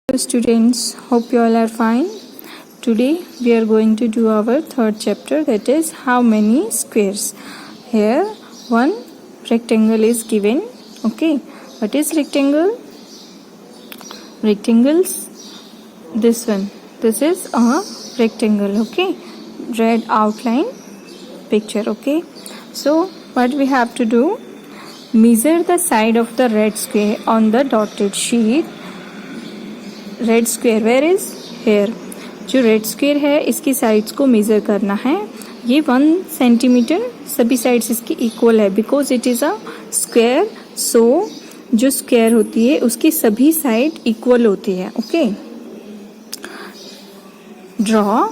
Hello students, hope you all are fine. Today we are going to do our third chapter, that is how many squares. Here one rectangle is given. Okay, what is rectangle? Rectangles, this one. This is a rectangle. Okay, red outline picture. Okay, so what we have to do? Measure the side of the red square on the dotted sheet. Red square where is here. जो red square है इसकी sides को measure करना है. ये 1 centimetre सभी sides इसकी equal है because it is a square. So जो स्क्वेयर होती है उसकी सभी साइड इक्वल होती है. Okay, draw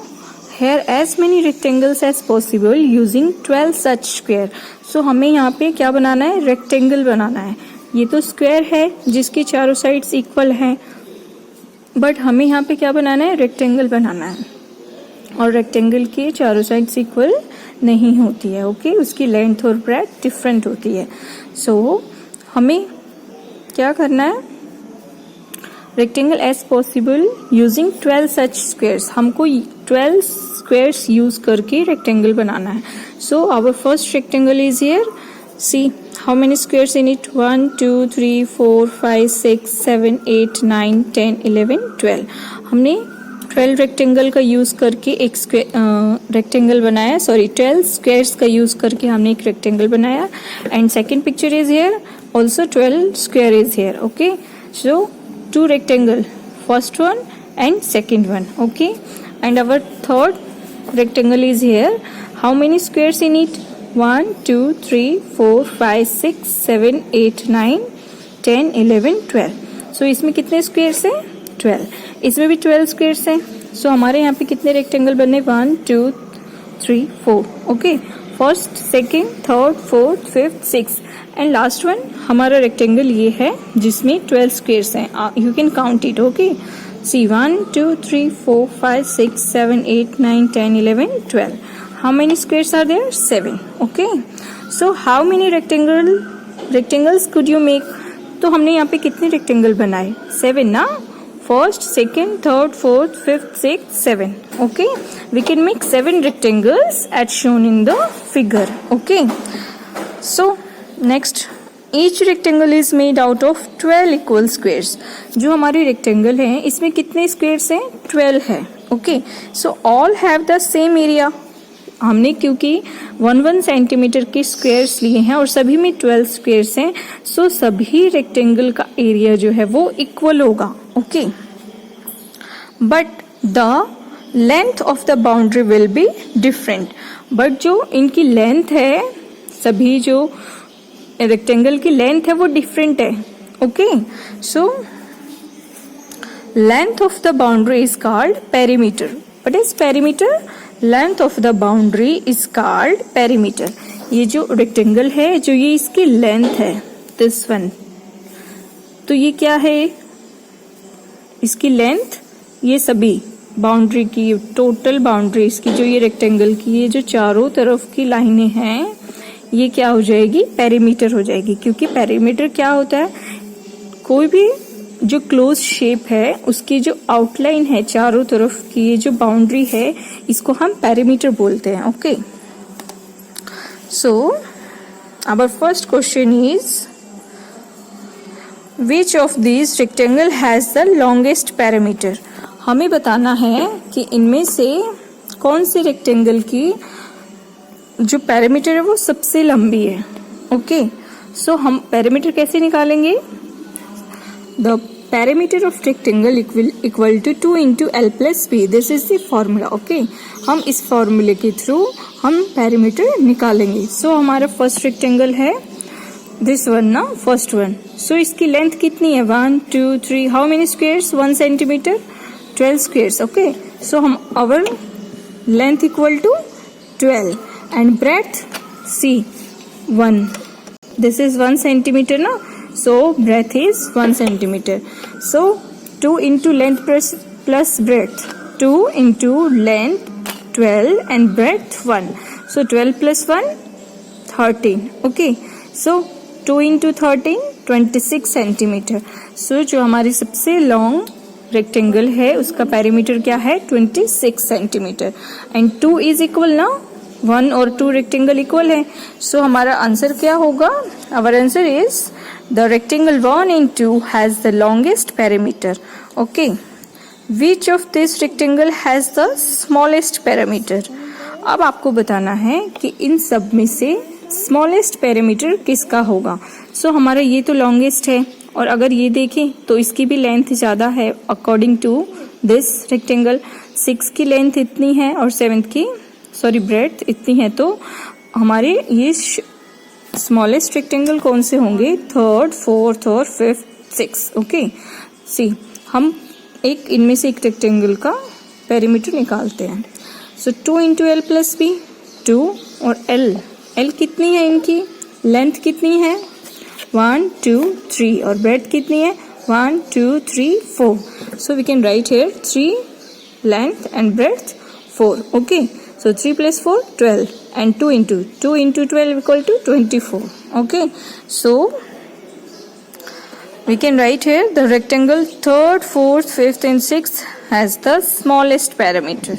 here as many rectangles as possible using 12 such square. So हमें यहाँ पे क्या बनाना है? रेक्टेंगल बनाना है. ये तो स्क्वेयर है जिसकी चारों साइड्स इक्वल हैं, बट हमें यहाँ पे क्या बनाना है? रेक्टेंगल बनाना है. और रेक्टेंगल की चारों साइड्स इक्वल नहीं होती है. ओके, उसकी लेंथ और ब्रेड्थ डिफरेंट होती है. सो हमें क्या करना है? Rectangle as possible using 12 such squares. हमको 12 स्क्वेयर्स यूज करके रेक्टेंगल बनाना है. So our first rectangle is here. See how many squares in it? 1 2 3 4 5 6 7 8 9 10 11 12. हमने 12 रेक्टेंगल का यूज करके एक रेक्टेंगल बनाया. 12 स्क्वायर्स का यूज करके हमने एक रेक्टेंगल बनाया. And second picture is here. Also 12 square is here. Okay, so 2 rectangle, first one and second one. Okay, and our third rectangle is here. How many squares in it? 1 2 3 4 5 6 7 8 9 10 11 12. सो इसमें कितने squares हैं? 12. इसमें भी 12 squares हैं. सो हमारे यहाँ पे कितने रेक्टेंगल बने? 1 2 3 4. Okay, first second third fourth fifth 6 and last one हमारा रेक्टेंगल ये है जिसमें 12 स्क्वेयर्स हैं. You can count it. Okay, see 1 2 3 4 5 6 7 8 9 10 11 12. How many squares are there? 7. Okay. So how many rectangles could you make? तो हमने यहाँ पे कितने रेक्टेंगल बनाए? 7 ना. First second third fourth fifth sixth 7. Okay. We can make 7 rectangles as shown in the figure. Okay. So next, each rectangle is made out of 12 equal squares. जो हमारी rectangle है इसमें कितने स्क्वेयर्स हैं? 12 है. Okay. So all have the same area. हमने क्योंकि 1 centimetre के स्क्वेयर्स लिए हैं और सभी में 12 स्क्वेयर्स हैं, सो सभी रेक्टेंगल का एरिया जो है वो इक्वल होगा. Okay, but the length of the boundary will be different. But जो इनकी लेंथ है, सभी जो रेक्टेंगल की लेंथ है वो डिफरेंट है. Okay, so length of the boundary is called perimeter. What is perimeter? Length of the boundary is called perimeter. ये जो रेक्टेंगल है, जो ये इसकी लेंथ है, दिस वन, तो ये क्या है? इसकी लेंथ, ये सभी बाउंड्री की टोटल बाउंड्री इसकी, जो ये रेक्टेंगल की ये जो चारों तरफ की लाइनें हैं, ये क्या हो जाएगी? पेरीमीटर हो जाएगी. क्योंकि पेरीमीटर क्या होता है? कोई भी जो क्लोज शेप है उसकी जो आउटलाइन है चारों तरफ की, ये जो बाउंड्री है, इसको हम पेरीमीटर बोलते हैं. Okay, so our first question is which of this rectangle has the longest perimeter. हमें बताना है कि इनमें से कौन से रेक्टेंगल की जो पेरीमीटर है वो सबसे लंबी है. ओके, सो हम पेरीमीटर कैसे निकालेंगे? The perimeter of rectangle equal to 2 into L plus B. This is the formula. Okay, हम इस फॉर्मूले के थ्रू हम पेरीमीटर निकालेंगे. सो हमारा फर्स्ट रेक्टेंगल है दिस वन ना, फर्स्ट वन. सो इसकी लेंथ कितनी है? 1 2 3. How many squares? 1 centimetre, 12 squares. Okay, so हम our length equal to 12 and breadth see 1. This is 1 centimetre ना. So breadth is 1 centimeter. So 2 into length plus breadth. 2 into length 12 and breadth 1. So 12 plus 1 13. Okay. So 2 into 13 26 centimeter. So जो हमारी सबसे long rectangle है उसका perimeter क्या है 26 centimetre and 2 is equal ना 1 और 2 रेक्टेंगल इक्वल है. सो हमारा आंसर क्या होगा? Our answer is the rectangle 1 and 2 has the longest perimeter. Okay, which of this rectangle has the smallest perimeter? अब आपको बताना है कि इन सब में से स्मॉलेस्ट पेरीमीटर किसका होगा. सो हमारा ये तो लॉन्गेस्ट है और अगर ये देखें तो इसकी भी लेंथ ज़्यादा है अकॉर्डिंग टू दिस रेक्टेंगल. 6 की लेंथ इतनी है और 7 की ब्रेड्थ इतनी है. तो हमारे ये स्मॉलेस्ट रेक्टेंगल कौन से होंगे? 3rd, 4th और 5th, 6th. ओके, सी हम एक इनमें से एक रेक्टेंगल का पेरीमीटर निकालते हैं. सो 2 इंटू एल प्लस बी 2 और एल कितनी है? इनकी लेंथ कितनी है? 1 2 3 और ब्रेड्थ कितनी है? 1 2 3 4. So we can write here 3 length and breadth 4. ओके, so 3 plus 4 12 and 2 into 12 equal to 24. Okay, so we can write here the rectangle 3rd, 4th, 5th and 6th has the smallest perimeter.